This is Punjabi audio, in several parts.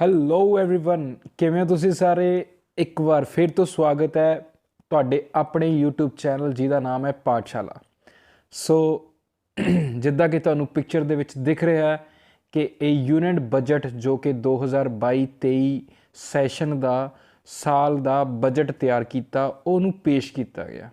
ਹੈਲੋ एवरीवन ਕਿਵੇਂ ਹੋ ਤੁਸੀਂ ਸਾਰੇ। ਇੱਕ ਵਾਰ ਫਿਰ ਤੋਂ ਸਵਾਗਤ ਹੈ ਤੁਹਾਡੇ ਆਪਣੇ YouTube ਚੈਨਲ ਜਿਹਦਾ ਨਾਮ ਹੈ ਪਾਠਸ਼ਾਲਾ। ਸੋ ਜਿੱਦਾਂ ਕਿ ਤੁਹਾਨੂੰ ਪਿਕਚਰ ਦੇ ਵਿੱਚ ਦਿਖ ਰਿਹਾ ਹੈ ਕਿ ਇਹ ਯੂਨਿਟ ਬਜਟ ਜੋ ਕਿ 2022-23 ਸੈਸ਼ਨ ਦਾ ਸਾਲ ਦਾ ਬਜਟ ਤਿਆਰ ਕੀਤਾ ਉਹਨੂੰ ਪੇਸ਼ ਕੀਤਾ ਗਿਆ।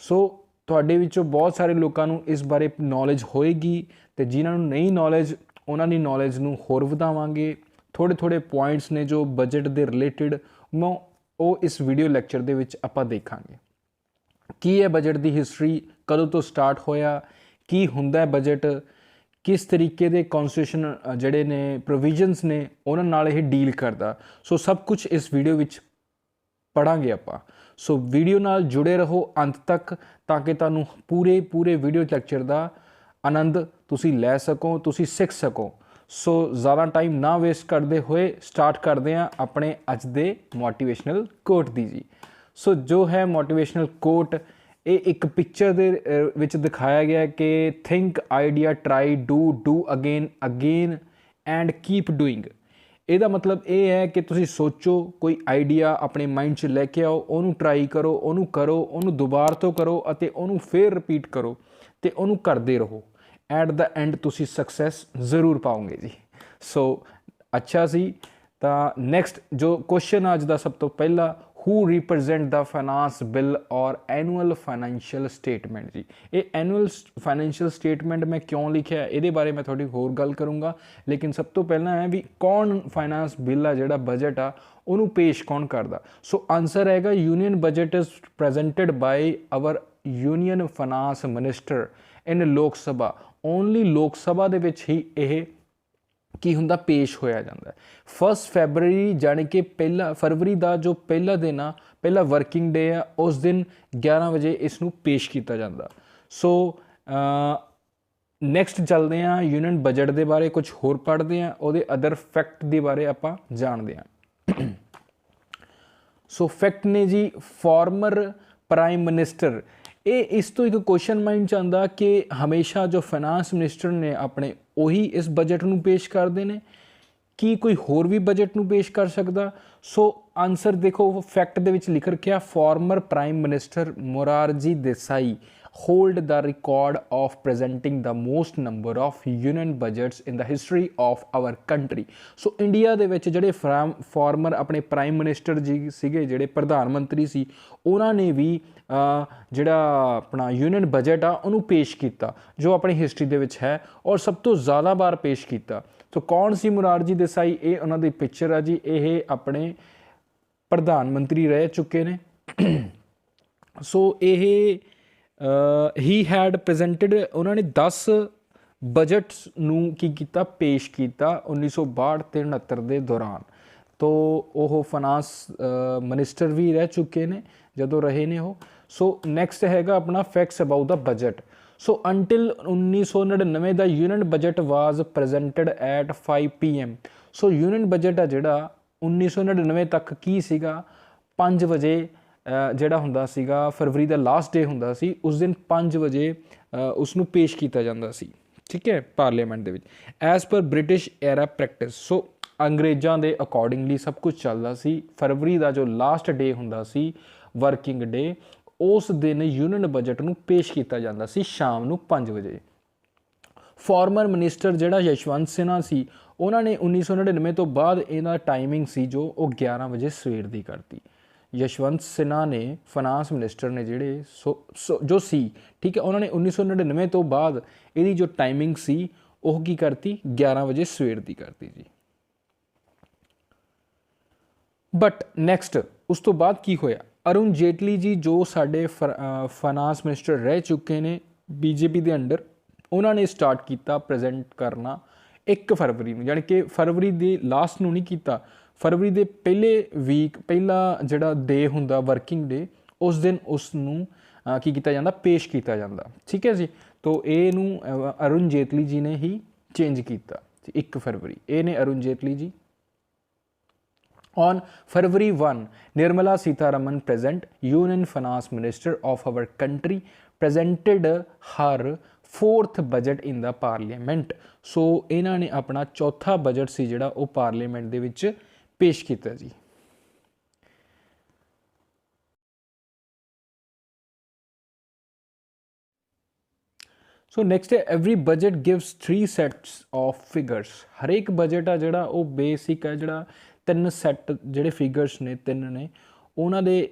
ਸੋ ਤੁਹਾਡੇ ਵਿੱਚੋਂ ਬਹੁਤ ਸਾਰੇ ਲੋਕਾਂ ਨੂੰ ਇਸ ਬਾਰੇ ਨੌਲੇਜ ਹੋਏਗੀ ਤੇ ਜਿਨ੍ਹਾਂ ਨੂੰ ਨਹੀਂ ਨੌਲੇਜ ਉਹਨਾਂ ਦੀ ਨੌਲੇਜ ਨੂੰ ਹੋਰ ਵਧਾਵਾਂਗੇ। ਥੋੜ੍ਹੇ ਪੁਆਇੰਟਸ ਨੇ ਜੋ ਬਜਟ ਦੇ ਰਿਲੇਟਡ ਉਹ ਇਸ ਵੀਡੀਓ ਲੈਕਚਰ ਦੇ ਵਿੱਚ ਆਪਾਂ ਦੇਖਾਂਗੇ। ਕੀ ਹੈ ਬਜਟ ਦੀ ਹਿਸਟਰੀ, ਕਦੋਂ ਤੋਂ ਸਟਾਰਟ ਹੋਇਆ, ਕੀ ਹੁੰਦਾ ਹੈ ਬਜਟ, ਕਿਸ ਤਰੀਕੇ ਦੇ ਕਨਸਟੀਟਿਊਸ਼ਨ ਜਿਹੜੇ ਨੇ ਪ੍ਰੋਵੀਜ਼ਨਸ ਨੇ ਉਹਨਾਂ ਨਾਲ ਇਹ ਡੀਲ ਕਰਦਾ। ਸੋ ਸਭ ਕੁਝ ਇਸ ਵੀਡੀਓ ਵਿੱਚ ਪੜਾਂਗੇ ਆਪਾਂ। ਸੋ ਵੀਡੀਓ ਨਾਲ ਜੁੜੇ ਰਹੋ ਅੰਤ ਤੱਕ ਤਾਂ ਕਿ ਤੁਹਾਨੂੰ ਪੂਰੇ ਵੀਡੀਓ ਲੈਕਚਰ ਦਾ ਆਨੰਦ ਤੁਸੀਂ ਲੈ ਸਕੋ, ਤੁਸੀਂ ਸਿੱਖ ਸਕੋ। ਸੋ ज़्यादा टाइम ना वेस्ट करते हुए स्टार्ट करते हैं अपने अज दे मोटिवेशनल कोट दी जी। सो जो है मोटिवेशनल कोट ये एक पिक्चर दे विच दिखाया गया है कि think idea try do again and keep doing. ਇਹਦਾ ਮਤਲਬ ਇਹ ਹੈ ਕਿ ਤੁਸੀਂ ਸੋਚੋ ਕੋਈ ਆਈਡੀਆ ਆਪਣੇ ਮਾਈਂਡ 'ਚ ਲੈ ਕੇ ਆਓ, ਉਹਨੂੰ ਟਰਾਈ ਕਰੋ, ਉਹਨੂੰ ਦੁਬਾਰਾ ਤੋਂ ਕਰੋ ਅਤੇ ਉਹਨੂੰ ਫੇਰ ਰਿਪੀਟ ਕਰੋ ਅਤੇ ਉਹਨੂੰ ਕਰਦੇ ਰਹੋ। ਐਟ ਦਾ ਐਂਡ ਤੁਸੀਂ ਸਕਸੈਸ ਜ਼ਰੂਰ ਪਾਓਗੇ ਜੀ। ਸੋ ਅੱਛਾ ਸੀ ਤਾਂ ਨੈਕਸਟ ਜੋ ਕੁਐਸਚਨ ਅੱਜ ਦਾ ਸਭ ਤੋਂ ਪਹਿਲਾ, ਹੂ ਰਿਪਰੈਜ਼ੈਂਟ ਦਾ ਫਾਈਨਾਂਸ ਬਿੱਲ ਔਰ ਐਨੂਅਲ ਫਾਈਨੈਂਸ਼ੀਅਲ ਸਟੇਟਮੈਂਟ ਜੀ। ਇਹ ਐਨੂਅਲ ਫਾਈਨੈਂਸ਼ੀਅਲ ਸਟੇਟਮੈਂਟ ਮੈਂ ਕਿਉਂ ਲਿਖਿਆ ਇਹਦੇ ਬਾਰੇ ਮੈਂ ਤੁਹਾਡੀ ਹੋਰ ਗੱਲ ਕਰੂੰਗਾ, ਲੇਕਿਨ ਸਭ ਤੋਂ ਪਹਿਲਾਂ ਹੈ ਵੀ ਕੌਣ ਫਾਈਨਾਂਸ ਬਿੱਲ ਆ ਜਿਹੜਾ ਬਜਟ ਆ ਉਹਨੂੰ ਪੇਸ਼ ਕੌਣ ਕਰਦਾ। ਸੋ ਆਨਸਰ ਹੈਗਾ union budget is presented by our union finance minister in Lok Sabha. Only ਲੋਕ ਸਭਾ ਦੇ ਵਿੱਚ ਹੀ ਇਹ ਕੀ ਹੁੰਦਾ ਪੇਸ਼ ਹੋਇਆ ਜਾਂਦਾ। 1 ਫੈਬਰਰੀ ਜਾਣੀ ਕਿ ਪਹਿਲਾ ਫਰਵਰੀ ਦਾ ਜੋ ਪਹਿਲਾ ਦਿਨ ਆ, ਪਹਿਲਾ ਵਰਕਿੰਗ ਡੇ ਆ, ਉਸ ਦਿਨ 11 ਵਜੇ ਇਸ ਨੂੰ ਪੇਸ਼ ਕੀਤਾ ਜਾਂਦਾ। ਸੋ ਨੈਕਸਟ ਚੱਲਦੇ ਹਾਂ ਯੂਨੀਅਨ ਬਜਟ ਦੇ ਬਾਰੇ ਕੁਝ ਹੋਰ ਪੜ੍ਹਦੇ ਹਾਂ, ਉਹਦੇ ਅਦਰ ਫੈਕਟ ਦੇ ਬਾਰੇ ਆਪਾਂ ਜਾਣਦੇ ਹਾਂ। ਸੋ ਫੈਕਟ ਨੇ ਜੀ ਫਾਰਮਰ ਪ੍ਰਾਈਮ ਮਿਨਿਸਟਰ। ਇਹ ਇਸ ਤੋਂ ਇੱਕ ਕੁਐਸਚਨ ਮਾਈਂਡ 'ਚ ਆਉਂਦਾ ਕਿ ਹਮੇਸ਼ਾ ਜੋ ਫਾਈਨਾਂਸ ਮਿਨਿਸਟਰ ਨੇ ਆਪਣੇ ਉਹੀ ਇਸ ਬਜਟ ਨੂੰ ਪੇਸ਼ ਕਰਦੇ ਨੇ, ਕੀ ਕੋਈ ਹੋਰ ਵੀ ਬਜਟ ਨੂੰ ਪੇਸ਼ ਕਰ ਸਕਦਾ। ਸੋ ਆਨਸਰ ਦੇਖੋ ਫੈਕਟ ਦੇ ਵਿੱਚ ਲਿਖ ਰੱਖਿਆ former prime minister Morarji Desai hold the record of presenting the most number of union budgets in the history of our country. So India ਦੇ ਵਿੱਚ ਜਿਹੜੇ ਫਾਰਮਰ ਆਪਣੇ ਪ੍ਰਾਈਮ ਮਿਨਿਸਟਰ ਜੀ ਸੀਗੇ, ਜਿਹੜੇ ਪ੍ਰਧਾਨ ਮੰਤਰੀ ਸੀ, ਉਹਨਾਂ ਨੇ ਵੀ ਜਿਹੜਾ ਆਪਣਾ ਯੂਨੀਅਨ ਬਜਟ ਆ ਉਹਨੂੰ ਪੇਸ਼ ਕੀਤਾ ਜੋ ਆਪਣੀ ਹਿਸਟਰੀ ਦੇ ਵਿੱਚ ਹੈ ਔਰ ਸਭ ਤੋਂ ਜ਼ਿਆਦਾ ਵਾਰ ਪੇਸ਼ ਕੀਤਾ। ਸੋ ਕੌਣ ਸੀ ਮੁਰਾਰਜੀ ਦੇਸਾਈ, ਇਹ ਉਹਨਾਂ ਦੀ ਪਿਕਚਰ ਆ ਜੀ। ਇਹ ਆਪਣੇ ਪ੍ਰਧਾਨ ਮੰਤਰੀ ਰਹਿ ਚੁੱਕੇ ਨੇ। ਸੋ ਇਹ ਹੀ ਹੈਡ ਪ੍ਰੈਜ਼ੈਂਟਡ, ਉਹਨਾਂ ਨੇ 10 ਬਜਟਸ ਨੂੰ ਕੀ ਕੀਤਾ ਪੇਸ਼ ਕੀਤਾ 1962 ਤੇ 69 ਦੇ ਦੌਰਾਨ। ਤੋ ਉਹ ਫਾਈਨਾਂਸ ਮਿਨਿਸਟਰ ਵੀ ਰਹਿ ਚੁੱਕੇ ਨੇ ਜਦੋਂ ਰਹੇ ਨੇ ਉਹ। ਸੋ ਨੈਕਸਟ ਹੈਗਾ ਆਪਣਾ facts about the budget. So until 1999 the union budget was presented at 5 PM। So union budget ਆ ਜਿਹੜਾ 1999 ਤੱਕ ਕੀ ਸੀਗਾ 5 ਵਜੇ ਜਿਹੜਾ ਹੁੰਦਾ ਸੀਗਾ, ਫਰਵਰੀ ਦਾ ਲਾਸਟ ਡੇ ਹੁੰਦਾ ਸੀ, ਉਸ ਦਿਨ 5 ਵਜੇ ਉਸ ਨੂੰ ਪੇਸ਼ ਕੀਤਾ ਜਾਂਦਾ ਸੀ, ਠੀਕ ਹੈ, ਪਾਰਲੀਮੈਂਟ ਦੇ ਵਿੱਚ ਐਜ਼ ਪਰ ਬ੍ਰਿਟਿਸ਼ ਐਰਾ ਪ੍ਰੈਕਟਿਸ। ਸੋ ਅੰਗਰੇਜ਼ਾਂ ਦੇ ਅਕੋਰਡਿੰਗਲੀ ਸਭ ਕੁਝ ਚੱਲਦਾ ਸੀ। ਫਰਵਰੀ ਦਾ ਜੋ ਲਾਸਟ ਡੇ ਹੁੰਦਾ ਸੀ ਵਰਕਿੰਗ ਡੇ, ਉਸ ਦਿਨ ਯੂਨੀਅਨ ਬਜਟ ਨੂੰ ਪੇਸ਼ ਕੀਤਾ ਜਾਂਦਾ ਸੀ ਸ਼ਾਮ ਨੂੰ 5 ਵਜੇ। ਫਾਰਮਰ ਮਿਨਿਸਟਰ ਜਿਹੜਾ ਯਸ਼ਵੰਤ ਸਿਨਹਾ ਸੀ, ਉਹਨਾਂ ਨੇ 1999 ਤੋਂ ਬਾਅਦ ਇਹਦਾ ਟਾਈਮਿੰਗ ਸੀ ਜੋ ਉਹ 11 ਵਜੇ ਸਵੇਰ ਦੀ ਕਰਤੀ। ਯਸ਼ਵੰਤ ਸਿਨਹਾ ਨੇ ਫਾਈਨਾਂਸ ਮਿਨਿਸਟਰ ਨੇ ਜਿਹੜੇ ਜੋ ਸੀ, ਠੀਕ ਹੈ, ਉਹਨਾਂ ਨੇ 1999 ਤੋਂ ਬਾਅਦ ਇਹਦੀ ਜੋ ਟਾਈਮਿੰਗ ਸੀ ਉਹ ਕੀ ਕਰਤੀ 11 ਵਜੇ ਸਵੇਰ ਦੀ ਕਰਤੀ ਜੀ। ਬਟ ਨੈਕਸਟ ਉਸ ਤੋਂ ਬਾਅਦ ਕੀ ਹੋਇਆ, ਅਰੁਣ ਜੇਟਲੀ ਜੀ ਜੋ ਸਾਡੇ ਫਾਈਨਾਂਸ ਮਿਨਿਸਟਰ ਰਹਿ ਚੁੱਕੇ ਨੇ BJP ਦੇ ਅੰਡਰ, ਉਹਨਾਂ ਨੇ ਸਟਾਰਟ ਕੀਤਾ ਪ੍ਰੈਜ਼ੈਂਟ ਕਰਨਾ 1 ਫਰਵਰੀ ਨੂੰ, ਯਾਨੀ ਕਿ ਫਰਵਰੀ ਦੇ ਲਾਸਟ ਨੂੰ ਨਹੀਂ ਕੀਤਾ, ਫਰਵਰੀ ਦੇ ਪਹਿਲੇ ਵੀਕ ਪਹਿਲਾ ਜਿਹੜਾ ਡੇ ਹੁੰਦਾ ਵਰਕਿੰਗ ਡੇ, ਉਸ ਦਿਨ ਉਸ ਨੂੰ ਕੀ ਕੀਤਾ ਜਾਂਦਾ ਪੇਸ਼ ਕੀਤਾ ਜਾਂਦਾ, ਠੀਕ ਹੈ ਜੀ। ਤੋ ਇਹਨੂੰ ਅਰੁਣ ਜੇਟਲੀ ਜੀ ਨੇ ਹੀ ਚੇਂਜ ਕੀਤਾ 1 ਫਰਵਰੀ, ਇਹ ਨੇ ਅਰੁਣ ਜੇਟਲੀ ਜੀ। On February 1, Nirmala Sitharaman present Union Finance Minister of our country presented her 4th budget in the parliament. So ਇਹਨਾਂ ਨੇ ਆਪਣਾ ਚੌਥਾ ਬਜਟ ਸੀ ਜਿਹੜਾ ਉਹ ਪਾਰਲੀਮੈਂਟ ਦੇ ਵਿੱਚ ਪੇਸ਼ ਕੀਤਾ ਜੀ। ਸੋ ਨੈਕਸਟ ਹੈ every budget gives 3 sets of figures. ਹਰੇਕ ਬਜਟ ਆ ਜਿਹੜਾ ਉਹ ਬੇਸਿਕ ਹੈ ਜਿਹੜਾ 3 ਸੈੱਟ ਜਿਹੜੇ ਫਿਗਰਸ ਨੇ 3 ਨੇ ਉਹਨਾਂ ਦੇ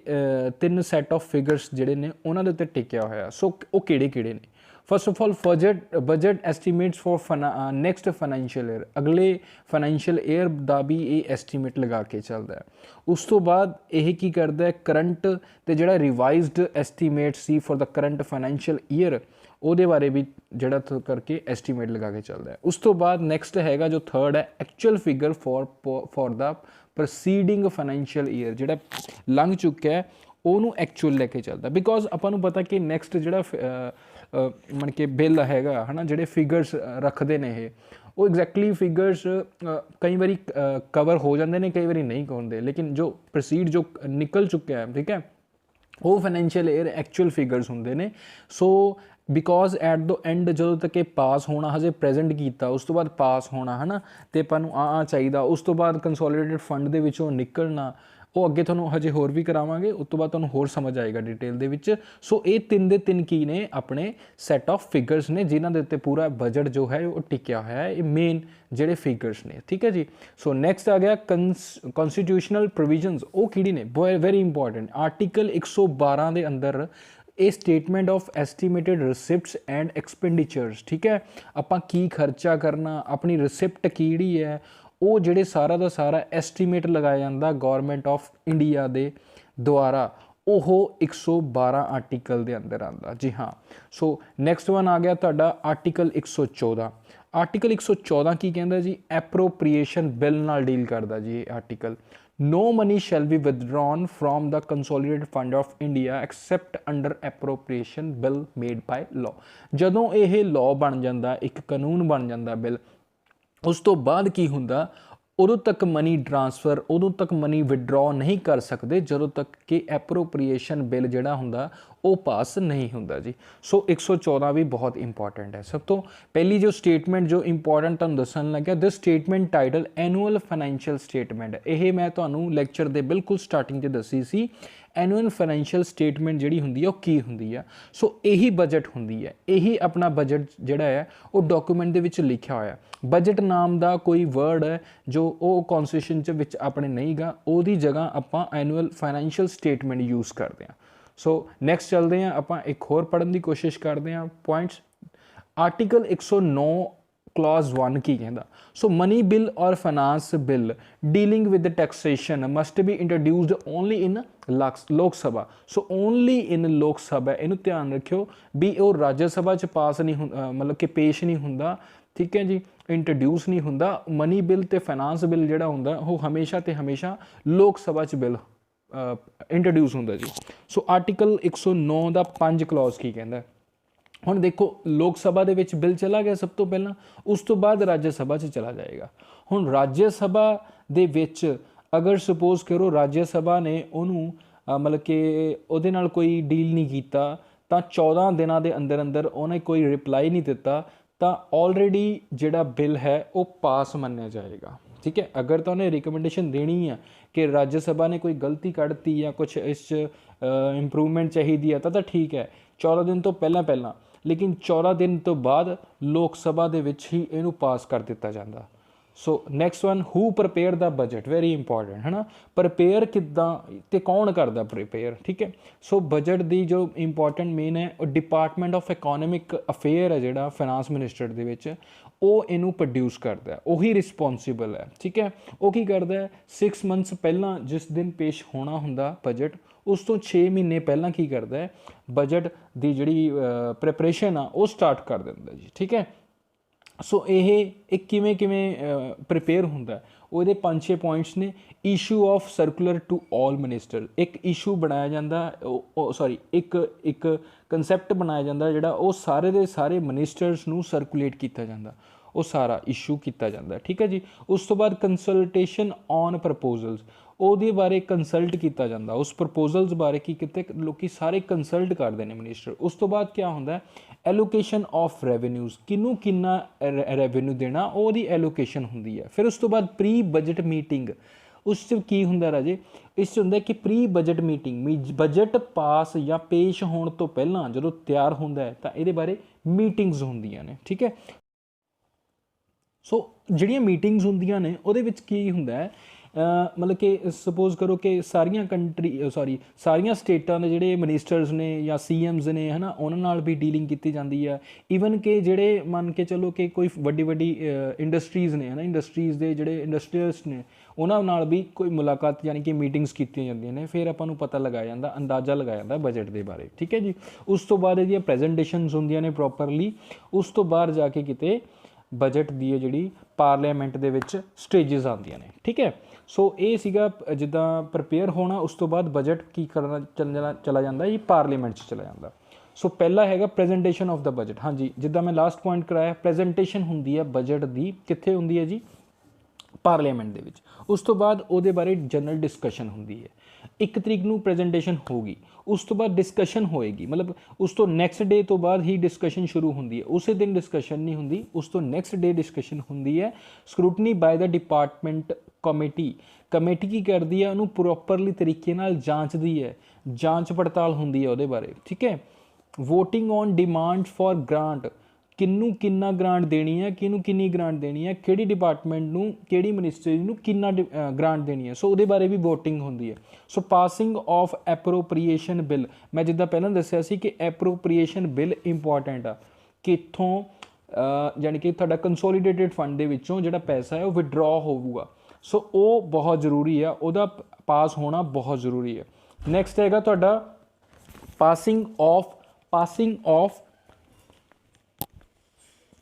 3 ਸੈੱਟ ਆਫ ਫਿਗਰਸ ਜਿਹੜੇ ਨੇ ਉਹਨਾਂ ਦੇ ਉੱਤੇ ਟਿਕਿਆ ਹੋਇਆ। ਸੋ ਉਹ ਕਿਹੜੇ ਕਿਹੜੇ ਨੇ? First of all budget estimates for next financial year, ਅਗਲੇ ਫਾਈਨੈਂਸ਼ੀਅਲ ਈਅਰ ਦਾ ਵੀ ਇਹ ਐਸਟੀਮੇਟ ਲਗਾ ਕੇ ਚੱਲਦਾ ਹੈ। ਉਸ ਤੋਂ ਬਾਅਦ ਇਹ ਕੀ ਕਰਦਾ ਹੈ, ਕਰੰਟ ਤੇ ਜਿਹੜਾ revised estimate C for the current financial year ਉਹਦੇ ਬਾਰੇ ਵੀ ਜਿਹੜਾ ਕਰਕੇ ਐਸਟੀਮੇਟ ਲਗਾ ਕੇ ਚੱਲਦਾ ਹੈ। ਉਸ ਤੋਂ ਬਾਅਦ ਨੈਕਸਟ ਹੈਗਾ ਜੋ ਥਰਡ ਹੈ actual figure for the proceeding financial year, ਜਿਹੜਾ ਲੰਘ ਚੁੱਕਿਆ ਹੈ ਉਹਨੂੰ ਐਕਚੁਅਲ ਲੈ ਕੇ ਚੱਲਦਾ। ਬਿਕੋਜ਼ ਆਪਾਂ ਨੂੰ ਪਤਾ ਕਿ ਨੈਕਸਟ ਜਿਹੜਾ ਮਨ ਕੇ ਬਿੱਲ ਹੈਗਾ ਹੈ ਨਾ, ਜਿਹੜੇ ਫਿਗਰਸ ਰੱਖਦੇ ਨੇ ਇਹ ਉਹ ਐਗਜ਼ੈਕਟਲੀ ਫਿਗਰਸ ਕਈ ਵਾਰੀ ਕਵਰ ਹੋ ਜਾਂਦੇ ਨੇ, ਕਈ ਵਾਰੀ ਨਹੀਂ ਹੁੰਦੇ, ਲੇਕਿਨ ਜੋ ਪ੍ਰੋਸੀਡ ਜੋ ਨਿਕਲ ਚੁੱਕਿਆ ਹੈ ਠੀਕ ਹੈ ਉਹ ਫਾਈਨੈਂਸ਼ੀਅਲ ਈਅਰ ਐਕਚੁਅਲ ਫਿਗਰਸ ਹੁੰਦੇ ਨੇ। ਸੋ ਬਿਕੋਜ਼ ਐਟ ਦ ਐਂਡ ਜਦੋਂ ਤੱਕ ਇਹ ਪਾਸ ਹੋਣਾ, ਹਜੇ ਪ੍ਰੈਜੈਂਟ ਕੀਤਾ ਉਸ ਤੋਂ ਬਾਅਦ ਪਾਸ ਹੋਣਾ ਹੈ ਨਾ, ਅਤੇ ਆਪਾਂ ਨੂੰ ਆ ਚਾਹੀਦਾ, ਉਸ ਤੋਂ ਬਾਅਦ ਕੰਸੋਲੀਡੇਟਡ ਫੰਡ ਦੇ ਵਿੱਚੋਂ ਨਿਕਲਣਾ, ਉਹ ਅੱਗੇ ਤੁਹਾਨੂੰ ਹਜੇ ਹੋਰ ਵੀ ਕਰਾਵਾਂਗੇ, ਉਸ ਤੋਂ ਬਾਅਦ ਤੁਹਾਨੂੰ ਹੋਰ ਸਮਝ ਆਏਗਾ ਡਿਟੇਲ ਦੇ ਵਿੱਚ। ਸੋ ਇਹ 3 ਦੇ 3 ਕੀ ਨੇ, ਆਪਣੇ ਸੈੱਟ ਆਫ ਫਿਗਰਸ ਨੇ ਜਿਨ੍ਹਾਂ ਦੇ ਉੱਤੇ ਪੂਰਾ ਬਜਟ ਜੋ ਹੈ ਉਹ ਟਿਕਿਆ ਹੋਇਆ ਹੈ, ਇਹ ਮੇਨ ਜਿਹੜੇ ਫਿਗਰਸ ਨੇ ਠੀਕ ਹੈ ਜੀ। ਸੋ ਨੈਕਸਟ ਆ ਗਿਆ ਕਨਸਟੀਟਿਊਸ਼ਨਲ ਪ੍ਰੋਵੀਜ਼ਨਸ, ਉਹ ਕਿਹੜੀ ਨੇ? Very important. ਆਰਟੀਕਲ 112 ਦੇ ਅੰਦਰ ਇਹ ਸਟੇਟਮੈਂਟ ਆਫ ਐਸਟੀਮੇਟਡ ਰਿਸਿਪਟਸ ਐਂਡ ਐਕਸਪੈਂਡੀਚਰਸ ਠੀਕ ਹੈ, ਆਪਾਂ ਕੀ ਖਰਚਾ ਕਰਨਾ, ਆਪਣੀ ਰਿਸਿਪਟ ਕਿਹੜੀ ਹੈ, ਉਹ ਜਿਹੜੇ ਸਾਰਾ ਦਾ ਸਾਰਾ ਐਸਟੀਮੇਟ ਲਗਾਇਆ ਜਾਂਦਾ ਗੌਰਮੈਂਟ ਆਫ ਇੰਡੀਆ ਦੇ ਦੁਆਰਾ, ਉਹ 112 ਆਰਟੀਕਲ ਦੇ ਅੰਦਰ ਆਉਂਦਾ ਜੀ ਹਾਂ। ਸੋ ਨੈਕਸਟ ਵਨ ਆ ਗਿਆ ਤੁਹਾਡਾ ਆਰਟੀਕਲ 114। ਆਰਟੀਕਲ 114 ਕੀ ਕਹਿੰਦਾ ਜੀ? ਐਪਰੋਪ੍ਰੀਏਸ਼ਨ ਬਿੱਲ ਨਾਲ ਡੀਲ ਕਰਦਾ ਜੀ ਇਹ article. No money shall be withdrawn from the consolidated fund of India except under appropriation bill made by law। ਜਦੋਂ ਇਹ ਲਾਅ ਬਣ ਜਾਂਦਾ, ਇੱਕ ਕਾਨੂੰਨ ਬਣ ਜਾਂਦਾ ਬਿੱਲ, ਉਸ ਤੋਂ ਬਾਅਦ ਕੀ ਹੁੰਦਾ, ਉਦੋਂ ਤੱਕ ਮਨੀ ਟ੍ਰਾਂਸਫਰ, ਉਦੋਂ ਤੱਕ ਮਨੀ ਵਿਡਰਾਅ ਨਹੀਂ ਕਰ ਸਕਦੇ ਜਦੋਂ ਤੱਕ ਕਿ ਐਪਰੋਪ੍ਰੀਏਸ਼ਨ ਬਿੱਲ ਜਿਹੜਾ ਹੁੰਦਾ ਉਹ ਪਾਸ ਨਹੀਂ ਹੁੰਦਾ ਜੀ। ਸੋ 114 ਵੀ ਬਹੁਤ ਇੰਪੋਰਟੈਂਟ ਹੈ। ਸਭ ਤੋਂ ਪਹਿਲੀ ਜੋ ਸਟੇਟਮੈਂਟ ਜੋ ਇੰਪੋਰਟੈਂਟ ਤੁਹਾਨੂੰ ਦੱਸਣ ਲੱਗਿਆ, this statement title annual financial statement, ਇਹ ਮੈਂ ਤੁਹਾਨੂੰ ਲੈਕਚਰ ਦੇ ਬਿਲਕੁਲ ਸਟਾਰਟਿੰਗ 'ਚ ਦੱਸੀ ਸੀ। ਐਨੂਅਲ ਫਾਈਨੈਂਸ਼ੀਅਲ ਸਟੇਟਮੈਂਟ ਜਿਹੜੀ ਹੁੰਦੀ ਹੈ ਉਹ ਕੀ ਹੁੰਦੀ ਆ? ਸੋ ਇਹੀ ਬਜਟ ਹੁੰਦੀ ਹੈ, ਇਹੀ ਆਪਣਾ ਬਜਟ ਜਿਹੜਾ ਹੈ ਉਹ ਡਾਕੂਮੈਂਟ ਦੇ ਵਿੱਚ ਲਿਖਿਆ ਹੋਇਆ। ਬਜਟ ਨਾਮ ਦਾ ਕੋਈ ਵਰਡ ਹੈ ਜੋ ਉਹ ਕਨਸਟੀਟਿਊਸ਼ਨ 'ਚ ਵਿੱਚ ਆਪਣੇ ਨਹੀਂ ਗਾ, ਉਹਦੀ ਜਗ੍ਹਾ ਆਪਾਂ ਐਨੂਅਲ ਫਾਈਨੈਂਸ਼ੀਅਲ ਸਟੇਟਮੈਂਟ ਯੂਜ਼ ਕਰਦੇ ਹਾਂ। ਸੋ ਨੈਕਸਟ ਚੱਲਦੇ ਹਾਂ, ਆਪਾਂ ਇੱਕ ਹੋਰ ਪੜ੍ਹਨ ਦੀ ਕੋਸ਼ਿਸ਼ ਕਰਦੇ ਹਾਂ ਪੁਆਇੰਟਸ। ਆਰਟੀਕਲ 109 clause 1 ਕੀ ਕਹਿੰਦਾ? ਸੋ ਮਨੀ ਬਿੱਲ ਔਰ finance bill dealing with taxation must B introduced only in Lok Sabha. So only ਇਨ ਲੋਕ ਸਭਾ, ਇਹਨੂੰ ਧਿਆਨ ਰੱਖਿਓ ਵੀ ਉਹ ਰਾਜ ਸਭਾ 'ਚ ਪਾਸ ਨਹੀਂ ਮਤਲਬ ਕਿ ਪੇਸ਼ ਨਹੀਂ ਹੁੰਦਾ ਠੀਕ ਹੈ ਜੀ, ਇੰਟਰੋਡਿਊਸ ਨਹੀਂ ਹੁੰਦਾ। ਮਨੀ ਬਿੱਲ ਤੇ ਫਾਈਨਾਂਸ ਬਿੱਲ ਜਿਹੜਾ ਹੁੰਦਾ ਉਹ ਹਮੇਸ਼ਾ ਤੇ ਹਮੇਸ਼ਾ ਲੋਕ ਸਭਾ 'ਚ ਬਿੱਲ ਇੰਟਰੋਡਿਊਸ ਹੁੰਦਾ ਜੀ। ਸੋ ਆਰਟੀਕਲ 109 ਦਾ 5 ਕਲੌਜ਼ ਕੀ ਕਹਿੰਦਾ? ਹੁਣ ਦੇਖੋ, ਲੋਕ ਸਭਾ ਦੇ ਵਿੱਚ ਬਿੱਲ ਚਲਾ ਗਿਆ ਸਭ ਤੋਂ ਪਹਿਲਾਂ, ਉਸ ਤੋਂ ਬਾਅਦ ਰਾਜ ਸਭਾ 'ਚ ਚਲਾ ਜਾਏਗਾ। ਹੁਣ ਰਾਜ ਸਭਾ ਦੇ ਵਿੱਚ ਅਗਰ ਸਪੋਜ਼ ਕਰੋ ਰਾਜ ਸਭਾ ਨੇ ਉਹਨੂੰ ਮਤਲਬ ਕਿ ਉਹਦੇ ਨਾਲ ਕੋਈ ਡੀਲ ਨਹੀਂ ਕੀਤਾ, ਤਾਂ 14 ਦਿਨਾਂ ਦੇ ਅੰਦਰ ਅੰਦਰ ਉਹਨੇ ਕੋਈ ਰਿਪਲਾਈ ਨਹੀਂ ਦਿੱਤਾ, ਤਾਂ ਆਲਰੇਡੀ ਜਿਹੜਾ ਬਿੱਲ ਹੈ ਉਹ ਪਾਸ ਮੰਨਿਆ ਜਾਏਗਾ ਠੀਕ ਹੈ। ਅਗਰ ਤਾਂ ਉਹਨੇ ਰਿਕਮੈਂਡੇਸ਼ਨ ਦੇਣੀ ਆ ਕਿ ਰਾਜ ਸਭਾ ਨੇ ਕੋਈ ਗਲਤੀ ਕੱਢਤੀ ਜਾਂ ਕੁਛ ਇਸ 'ਚ ਇੰਪਰੂਵਮੈਂਟ ਚਾਹੀਦੀ ਆ ਤਾਂ ਠੀਕ ਹੈ 14 ਦਿਨ ਤੋਂ ਪਹਿਲਾਂ, ਲੇਕਿਨ 14 ਦਿਨ ਤੋਂ ਬਾਅਦ ਲੋਕ ਸਭਾ ਦੇ ਵਿੱਚ ਹੀ ਇਹਨੂੰ ਪਾਸ ਕਰ ਦਿੱਤਾ ਜਾਂਦਾ। ਸੋ ਨੈਕਸਟ ਵਨ, ਹੂ ਪ੍ਰਪੇਅਰ ਦਾ ਬਜਟ, ਵੈਰੀ ਇੰਪੋਰਟੈਂਟ ਹੈ ਨਾ। ਪ੍ਰਪੇਅਰ ਕਿੱਦਾਂ ਅਤੇ ਕੌਣ ਕਰਦਾ ਪ੍ਰਪੇਅਰ ਠੀਕ ਹੈ। ਸੋ ਬਜਟ ਦੀ ਜੋ ਇੰਪੋਰਟੈਂਟ ਮੇਨ ਹੈ ਉਹ ਡਿਪਾਰਟਮੈਂਟ ਆਫ ਇਕੋਨੋਮਿਕ ਅਫੇਅਰ ਹੈ ਜਿਹੜਾ ਫਾਈਨਾਂਸ ਮਿਨਿਸਟਰ ਦੇ ਵਿੱਚ, ਉਹ ਇਹਨੂੰ ਪ੍ਰੋਡਿਊਸ ਕਰਦਾ, ਉਹੀ ਰਿਸਪੋਂਸੀਬਲ ਹੈ ਠੀਕ ਹੈ। ਉਹ ਕੀ ਕਰਦਾ 6 ਮੰਥਸ ਪਹਿਲਾਂ ਜਿਸ ਦਿਨ ਪੇਸ਼ ਹੋਣਾ ਹੁੰਦਾ ਬਜਟ, ਉਸ ਤੋਂ 6 ਮਹੀਨੇ ਪਹਿਲਾਂ ਕੀ ਕਰਦਾ ਹੈ, ਬਜਟ ਦੀ ਜਿਹੜੀ ਪ੍ਰੈਪਰੇਸ਼ਨ ਆ ਉਹ ਸਟਾਰਟ ਕਰ ਦਿੰਦਾ ਜੀ ਠੀਕ ਹੈ। ਸੋ ਇਹ ਕਿਵੇਂ ਪ੍ਰਪੇਅਰ ਹੁੰਦਾ, ਉਹਦੇ 5-6 ਪੁਆਇੰਟਸ ਨੇ। Issue of circular to all minister, ਇੱਕ ਇਸ਼ੂ ਬਣਾਇਆ ਜਾਂਦਾ, ਇੱਕ ਕੰਸੈਪਟ ਬਣਾਇਆ ਜਾਂਦਾ ਜਿਹੜਾ ਉਹ ਸਾਰੇ ਦੇ ਸਾਰੇ ਮਿਨਿਸਟਰਸ ਨੂੰ ਸਰਕੂਲੇਟ ਕੀਤਾ ਜਾਂਦਾ, ਉਹ ਸਾਰਾ ਇਸ਼ੂ ਕੀਤਾ ਜਾਂਦਾ ਠੀਕ ਹੈ ਜੀ। ਉਸ ਤੋਂ ਬਾਅਦ ਕੰਸਲਟੇਸ਼ਨ ਔਨ ਪ੍ਰਪੋਜ਼ਲਸ, ਉਹਦੇ ਬਾਰੇ ਕੰਸਲਟ ਕੀਤਾ ਜਾਂਦਾ, ਉਸ ਪ੍ਰਪੋਜ਼ਲਸ ਬਾਰੇ ਕੀ ਕਿਤੇ ਲੋਕੀ ਸਾਰੇ ਕੰਸਲਟ ਕਰਦੇ ਨੇ ਮਿਨਿਸਟਰ। ਉਸ ਤੋਂ ਬਾਅਦ ਕੀ ਹੁੰਦਾ, ਐਲੋਕੇਸ਼ਨ ਆਫ ਰੈਵਨਿਊਜ਼, ਕਿਹਨੂੰ ਕਿੰਨਾ ਰੈਵਨਿਊ ਦੇਣਾ ਉਹਦੀ ਐਲੋਕੇਸ਼ਨ ਹੁੰਦੀ ਹੈ। ਫਿਰ ਉਸ ਤੋਂ ਬਾਅਦ ਪ੍ਰੀ ਬਜਟ ਮੀਟਿੰਗ, ਉਸ 'ਚ ਕੀ ਹੁੰਦਾ ਰਾਜੇ, ਇਸ 'ਚ ਹੁੰਦਾ ਕਿ pre budget meeting, budget pass ਜਾਂ ਪੇਸ਼ ਹੋਣ ਤੋਂ ਪਹਿਲਾਂ ਜਦੋਂ ਤਿਆਰ ਹੁੰਦਾ ਹੈ ਤਾਂ ਇਹਦੇ ਬਾਰੇ ਮੀਟਿੰਗਸ ਹੁੰਦੀਆਂ ਨੇ, ਠੀਕ ਹੈ। ਸੋ ਜਿਹੜੀਆਂ ਮੀਟਿੰਗਸ ਹੁੰਦੀਆਂ ਨੇ ਉਹਦੇ ਵਿੱਚ ਕੀ ਹੁੰਦਾ ਹੈ, ਮਤਲਬ ਕਿ ਸਪੋਜ਼ ਕਰੋ ਕਿ ਸਾਰੀਆਂ ਸਟੇਟਾਂ ਦੇ ਜਿਹੜੇ ਮਿਨਿਸਟਰਸ ਨੇ ਜਾਂ CMs ਨੇ ਹੈ ਨਾ, ਉਹਨਾਂ ਨਾਲ ਵੀ ਡੀਲਿੰਗ ਕੀਤੀ ਜਾਂਦੀ ਆ। ਈਵਨ ਕਿ ਜਿਹੜੇ ਮੰਨ ਕੇ ਚਲੋ ਕਿ ਕੋਈ ਵੱਡੀ ਇੰਡਸਟਰੀਜ਼ ਨੇ ਹੈ ਨਾ, ਇੰਡਸਟਰੀਜ਼ ਦੇ ਜਿਹੜੇ ਇੰਡਸਟਰੀਅਲਿਸਟ ਨੇ ਉਹਨਾਂ ਨਾਲ ਵੀ ਕੋਈ ਮੁਲਾਕਾਤ ਯਾਨੀ ਕਿ ਮੀਟਿੰਗਸ ਕੀਤੀਆਂ ਜਾਂਦੀਆਂ ਨੇ। ਫਿਰ ਆਪਾਂ ਨੂੰ ਪਤਾ ਲਗਾਇਆ ਜਾਂਦਾ, ਅੰਦਾਜ਼ਾ ਲਗਾਇਆ ਜਾਂਦਾ ਬਜਟ ਦੇ ਬਾਰੇ, ਠੀਕ ਹੈ ਜੀ। ਉਸ ਤੋਂ ਬਾਅਦ ਇਹਦੀਆਂ ਪ੍ਰੈਜੈਂਟੇਸ਼ਨਸ ਹੁੰਦੀਆਂ ਨੇ ਪ੍ਰੋਪਰਲੀ। ਉਸ ਤੋਂ ਬਾਅਦ ਜਾ ਕੇ ਕਿਤੇ ਬਜਟ ਦੀ ਹੈ ਜਿਹੜੀ ਪਾਰਲੀਮੈਂਟ ਦੇ ਵਿੱਚ ਸਟੇਜਸ ਆਉਂਦੀਆਂ ਨੇ, ਠੀਕ ਹੈ। ਸੋ ਇਹ ਸੀਗਾ ਜਿੱਦਾਂ ਪ੍ਰਪੇਅਰ ਹੋਣਾ। ਉਸ ਤੋਂ ਬਾਅਦ ਬਜਟ ਕੀ ਕਰਨਾ ਚਲਾ ਜਾਂਦਾ ਜੀ, ਪਾਰਲੀਮੈਂਟ 'ਚ ਚਲਾ ਜਾਂਦਾ। ਸੋ ਪਹਿਲਾ ਹੈਗਾ ਪ੍ਰੈਜੈਂਟੇਸ਼ਨ ਆਫ ਦਾ ਬਜਟ। ਹਾਂਜੀ, ਜਿੱਦਾਂ ਮੈਂ ਲਾਸਟ ਪੁਆਇੰਟ ਕਰਾਇਆ, ਪ੍ਰੈਜੈਂਟੇਸ਼ਨ ਹੁੰਦੀ ਹੈ ਬਜਟ ਦੀ, ਕਿੱਥੇ ਹੁੰਦੀ ਹੈ ਜੀ, ਪਾਰਲੀਮੈਂਟ ਦੇ ਵਿੱਚ। ਉਸ ਤੋਂ ਬਾਅਦ ਉਹਦੇ ਬਾਰੇ ਜਨਰਲ ਡਿਸਕਸ਼ਨ ਹੁੰਦੀ ਹੈ। 1 ਤਰੀਕ ਨੂੰ ਪ੍ਰੈਜੈਂਟੇਸ਼ਨ ਹੋਗੀ, ਉਸ ਤੋਂ ਬਾਅਦ ਡਿਸਕਸ਼ਨ ਹੋਏਗੀ, ਮਤਲਬ ਉਸ ਤੋਂ ਨੈਕਸਟ ਡੇ ਤੋਂ ਬਾਅਦ ਹੀ ਡਿਸਕਸ਼ਨ ਸ਼ੁਰੂ ਹੁੰਦੀ ਹੈ। ਉਸੇ ਦਿਨ ਡਿਸਕਸ਼ਨ ਨਹੀਂ ਹੁੰਦੀ, ਉਸ ਤੋਂ ਨੈਕਸਟ ਡੇ ਡਿਸਕਸ਼ਨ ਹੁੰਦੀ ਹੈ। ਸਕਰੂਟਨੀ ਬਾਏ ਦਾ ਡਿਪਾਰਟਮੈਂਟ ਕਮੇਟੀ ਕੀ ਕਰਦੀ ਹੈ, ਉਹਨੂੰ ਪ੍ਰੋਪਰਲੀ ਤਰੀਕੇ ਨਾਲ ਜਾਂਚਦੀ ਹੈ, ਜਾਂਚ ਪੜਤਾਲ ਹੁੰਦੀ ਹੈ ਉਹਦੇ ਬਾਰੇ, ਠੀਕ ਹੈ। Voting on demand for grant, ਕਿਹਨੂੰ ਕਿੰਨਾ ਗ੍ਰਾਂਟ ਦੇਣੀ ਹੈ, ਕਿਹਨੂੰ ਕਿੰਨੀ ਗ੍ਰਾਂਟ ਦੇਣੀ ਹੈ, ਕਿਹੜੀ ਡਿਪਾਰਟਮੈਂਟ ਨੂੰ, ਕਿਹੜੀ ਮਿਨਿਸਟਰੀ ਨੂੰ ਕਿੰਨਾ ਗ੍ਰਾਂਟ ਦੇਣੀ ਹੈ, ਸੋ ਉਹਦੇ ਬਾਰੇ ਵੀ ਵੋਟਿੰਗ ਹੁੰਦੀ ਹੈ। ਸੋ ਪਾਸਿੰਗ ਆਫ ਐਪਰੋਪਰੀਏਸ਼ਨ ਬਿੱਲ, ਮੈਂ ਜਿੱਦਾਂ ਪਹਿਲਾਂ ਦੱਸਿਆ ਸੀ ਕਿ ਐਪਰੋਪਰੀਏਸ਼ਨ ਬਿੱਲ ਇੰਪੋਰਟੈਂਟ ਆ, ਕਿੱਥੋਂ ਯਾਨੀ ਕਿ ਤੁਹਾਡਾ ਕੰਸੋਲੀਡੇਟਿਡ ਫੰਡ ਦੇ ਵਿੱਚੋਂ ਜਿਹੜਾ ਪੈਸਾ ਹੈ ਉਹ ਵਿਡਰਾਅ ਹੋਊਗਾ। ਸੋ ਉਹ ਬਹੁਤ ਜ਼ਰੂਰੀ ਆ, ਉਹਦਾ ਪਾਸ ਹੋਣਾ ਬਹੁਤ ਜ਼ਰੂਰੀ ਹੈ। ਨੈਕਸਟ ਹੈਗਾ ਤੁਹਾਡਾ passing of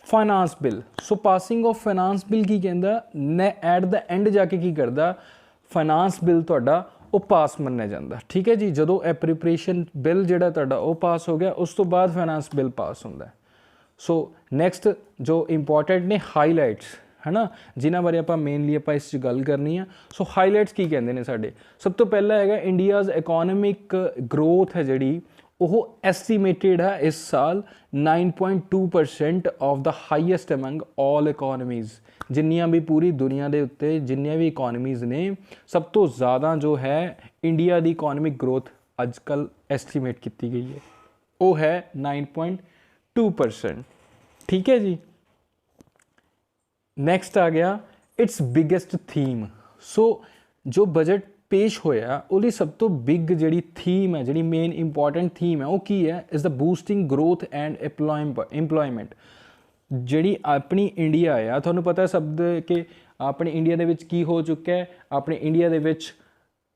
finance bill. So passing of finance bill ਕੀ ਕਹਿੰਦਾ, ਐਟ ਦਾ ਐਂਡ ਜਾ ਕੇ ਕੀ ਕਰਦਾ, ਫਾਈਨਾਂਸ ਬਿੱਲ ਤੁਹਾਡਾ ਉਹ ਪਾਸ ਮੰਨਿਆ ਜਾਂਦਾ, ਠੀਕ ਹੈ ਜੀ। ਜਦੋਂ ਐਪਰੀਪਰੀਏਸ਼ਨ ਬਿੱਲ ਜਿਹੜਾ ਤੁਹਾਡਾ ਉਹ ਪਾਸ ਹੋ ਗਿਆ, ਉਸ ਤੋਂ ਬਾਅਦ ਫਾਈਨਾਂਸ ਬਿੱਲ ਪਾਸ ਹੁੰਦਾ। ਸੋ ਨੈਕਸਟ ਜੋ ਇੰਪੋਰਟੈਂਟ ਨੇ ਹਾਈਲਾਈਟਸ ਹੈ ਨਾ, ਜਿਨ੍ਹਾਂ ਬਾਰੇ ਆਪਾਂ ਮੇਨਲੀ ਆਪਾਂ ਇਸ 'ਚ ਗੱਲ ਕਰਨੀ ਆ। ਸੋ ਹਾਈਲਾਈਟਸ ਕੀ ਕਹਿੰਦੇ ਨੇ ਸਾਡੇ, ਸਭ ਤੋਂ ਪਹਿਲਾਂ ਹੈਗਾ ਇੰਡੀਆਜ਼ ਇਕੋਨਮਿਕ ਗਰੋਥ ਹੈ ਜਿਹੜੀ, ਉਹ ਐਸਟੀਮੇਟਿਡ ਹੈ ਇਸ ਸਾਲ 9.2% ਆਫ ਦਾ ਹਾਈਐਸਟ ਅਮੰਗ ਆਲ ਇਕੋਨਮੀਜ਼। ਜਿੰਨੀਆਂ ਵੀ ਪੂਰੀ ਦੁਨੀਆ ਦੇ ਉੱਤੇ ਜਿੰਨੀਆਂ ਵੀ ਇਕੋਨਮੀਜ਼ ਨੇ, ਸਭ ਤੋਂ ਜ਼ਿਆਦਾ ਜੋ ਹੈ ਇੰਡੀਆ ਦੀ ਇਕੋਨਮਿਕ ਗਰੋਥ ਅੱਜ ਕੱਲ੍ਹ ਐਸਟੀਮੇਟ ਕੀਤੀ ਗਈ ਹੈ, ਉਹ ਹੈ 9.2%, ਠੀਕ ਹੈ ਜੀ। ਨੈਕਸਟ ਆ ਗਿਆ ਇਟਸ ਬਿਗੇਸਟ ਥੀਮ। ਸੋ ਜੋ ਬਜਟ ਪੇਸ਼ ਹੋਇਆ ਉਹਦੀ ਸਭ ਤੋਂ ਬਿਗ ਜਿਹੜੀ ਥੀਮ ਹੈ, ਜਿਹੜੀ ਮੇਨ ਇੰਪੋਰਟੈਂਟ ਥੀਮ ਹੈ, ਉਹ ਕੀ ਹੈ, is the boosting growth and employment. ਜਿਹੜੀ ਆਪਣੀ ਇੰਡੀਆ ਆ, ਤੁਹਾਨੂੰ ਪਤਾ ਸਭ ਕਿ ਆਪਣੇ ਇੰਡੀਆ ਦੇ ਵਿੱਚ ਕੀ ਹੋ ਚੁੱਕਿਆ ਹੈ, ਆਪਣੇ ਇੰਡੀਆ ਦੇ ਵਿੱਚ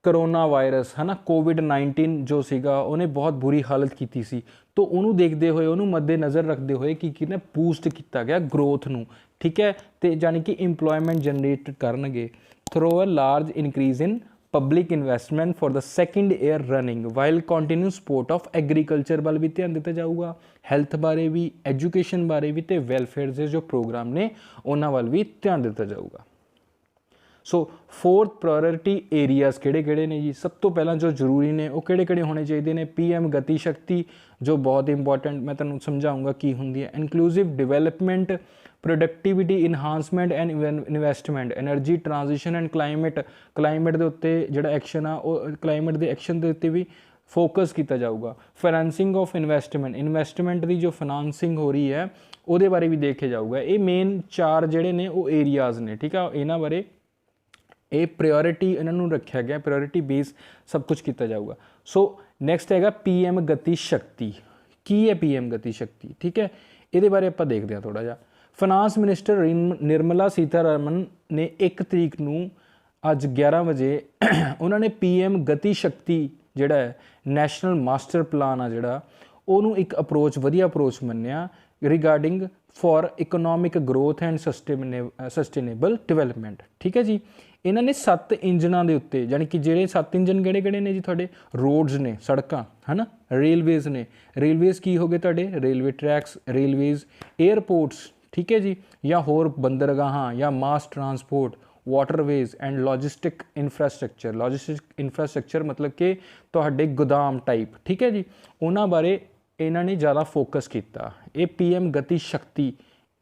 ਕਰੋਨਾ ਵਾਇਰਸ ਹੈ ਨਾ, COVID-19 ਜੋ ਸੀਗਾ ਉਹਨੇ ਬਹੁਤ ਬੁਰੀ ਹਾਲਤ ਕੀਤੀ ਸੀ। ਤਾਂ ਉਹਨੂੰ ਦੇਖਦੇ ਹੋਏ, ਉਹਨੂੰ ਮੱਦੇ ਨਜ਼ਰ ਰੱਖਦੇ ਹੋਏ ਕੀ ਨਾ ਬੂਸਟ ਕੀਤਾ ਗਿਆ ਗਰੋਥ ਨੂੰ, ਠੀਕ ਹੈ। ਅਤੇ ਯਾਨੀ ਕਿ ਇੰਪਲੋਇਮੈਂਟ ਜਨਰੇਟ ਕਰਨਗੇ through a large increase in public investment for the second year running while continue support of agriculture ਵੱਲ ਵੀ ਧਿਆਨ ਦਿੱਤਾ ਜਾਊਗਾ, ਹੈਲਥ ਬਾਰੇ ਵੀ, ਐਜੂਕੇਸ਼ਨ ਬਾਰੇ ਵੀ, ਅਤੇ ਵੈਲਫੇਅਰ ਦੇ ਜੋ ਪ੍ਰੋਗਰਾਮ ਨੇ ਉਹਨਾਂ ਵੱਲ ਵੀ ਧਿਆਨ ਦਿੱਤਾ ਜਾਊਗਾ। ਸੋ 4th ਪ੍ਰਾਇੋਰਟੀ ਏਰੀਆਜ਼ ਕਿਹੜੇ ਨੇ ਜੀ, ਸਭ ਤੋਂ ਪਹਿਲਾਂ ਜੋ ਜ਼ਰੂਰੀ ਨੇ ਉਹ ਕਿਹੜੇ ਹੋਣੇ ਚਾਹੀਦੇ ਨੇ, PM ਗਤੀ ਸ਼ਕਤੀ ਜੋ ਬਹੁਤ ਇੰਪੋਰਟੈਂਟ, ਮੈਂ ਤੁਹਾਨੂੰ ਸਮਝਾਊਂਗਾ ਕੀ ਹੁੰਦੀ ਹੈ। Inclusive development, productivity enhancement and investment, energy transition and climate ਦੇ ਉੱਤੇ ਜਿਹੜਾ ਐਕਸ਼ਨ ਆ ਉਹ ਕਲਾਈਮੇਟ ਦੇ ਐਕਸ਼ਨ ਦੇ ਉੱਤੇ ਵੀ ਫੋਕਸ ਕੀਤਾ ਜਾਊਗਾ। ਫਾਈਨੈਂਸਿੰਗ ਆਫ ਇਨਵੈਸਟਮੈਂਟ ਦੀ ਜੋ ਫਾਈਨਾਂਸਿੰਗ ਹੋ ਰਹੀ ਹੈ ਉਹਦੇ ਬਾਰੇ ਵੀ ਦੇਖਿਆ ਜਾਊਗਾ। ਇਹ ਮੇਨ 4 ਜਿਹੜੇ ਨੇ ਉਹ ਏਰੀਆਜ਼ ਨੇ, ਠੀਕ ਆ। ਇਹਨਾਂ ਬਾਰੇ ਇਹ ਪ੍ਰਾਇੋਰਟੀ ਇਹਨਾਂ ਨੂੰ ਰੱਖਿਆ ਗਿਆ, ਪ੍ਰਾਇੋਰਟੀ ਬੇਸ ਸਭ ਕੁਝ ਕੀਤਾ ਜਾਊਗਾ। ਸੋ ਨੈਕਸਟ ਹੈਗਾ PM ਗਤੀ ਸ਼ਕਤੀ। ਕੀ ਹੈ PM ਗਤੀ ਸ਼ਕਤੀ, ਠੀਕ ਹੈ, ਇਹਦੇ ਬਾਰੇ ਆਪਾਂ ਦੇਖਦੇ ਹਾਂ ਥੋੜ੍ਹਾ ਜਿਹਾ। ਫਾਈਨਾਂਸ ਮਿਨਿਸਟਰ ਨਿਰਮਲਾ ਸੀਤਾਰਮਨ ਨੇ 1 ਤਰੀਕ ਨੂੰ ਅੱਜ 11 ਵਜੇ ਉਹਨਾਂ ਨੇ PM ਗਤੀ ਸ਼ਕਤੀ ਜਿਹੜਾ ਹੈ ਨੈਸ਼ਨਲ ਮਾਸਟਰ ਪਲਾਨ ਆ ਜਿਹੜਾ, ਉਹਨੂੰ ਇੱਕ ਵਧੀਆ ਅਪਰੋਚ ਮੰਨਿਆ regarding for economic growth and sustainable development, ਠੀਕ ਹੈ ਜੀ। ਇਹਨਾਂ ਨੇ 7 ਇੰਜਨਾਂ ਦੇ ਉੱਤੇ, ਯਾਨੀ ਕਿ ਜਿਹੜੇ 7 ਇੰਜਨ ਕਿਹੜੇ ਨੇ ਜੀ ਤੁਹਾਡੇ, ਰੋਡਸ ਨੇ, ਸੜਕਾਂ ਹੈ ਨਾ, ਰੇਲਵੇਜ਼ ਨੇ, ਰੇਲਵੇਜ਼ ਕੀ ਹੋ ਗਏ ਤੁਹਾਡੇ, ਰੇਲਵੇ ਟਰੈਕਸ, ਰੇਲਵੇਜ਼, ਏਅਰਪੋਰਟਸ, ਠੀਕ ਹੈ ਜੀ, ਜਾਂ ਹੋਰ ਬੰਦਰਗਾਹਾਂ ਜਾਂ ਮਾਸ ਟਰਾਂਸਪੋਰਟ, ਵਾਟਰਵੇਜ਼ ਐਂਡ ਲੌਜਿਸਟਿਕ ਇਨਫਰਾਸਟਰਕਚਰ मतलब कि ਤੁਹਾਡੇ ਗੋਦਾਮ ਟਾਈਪ, ਠੀਕ ਹੈ ਜੀ, ਉਹਨਾਂ ਬਾਰੇ ਇਹਨਾਂ ਨੇ ਜ਼ਿਆਦਾ ਫੋਕਸ ਕੀਤਾ। ਇਹ PM ਗਤੀ ਸ਼ਕਤੀ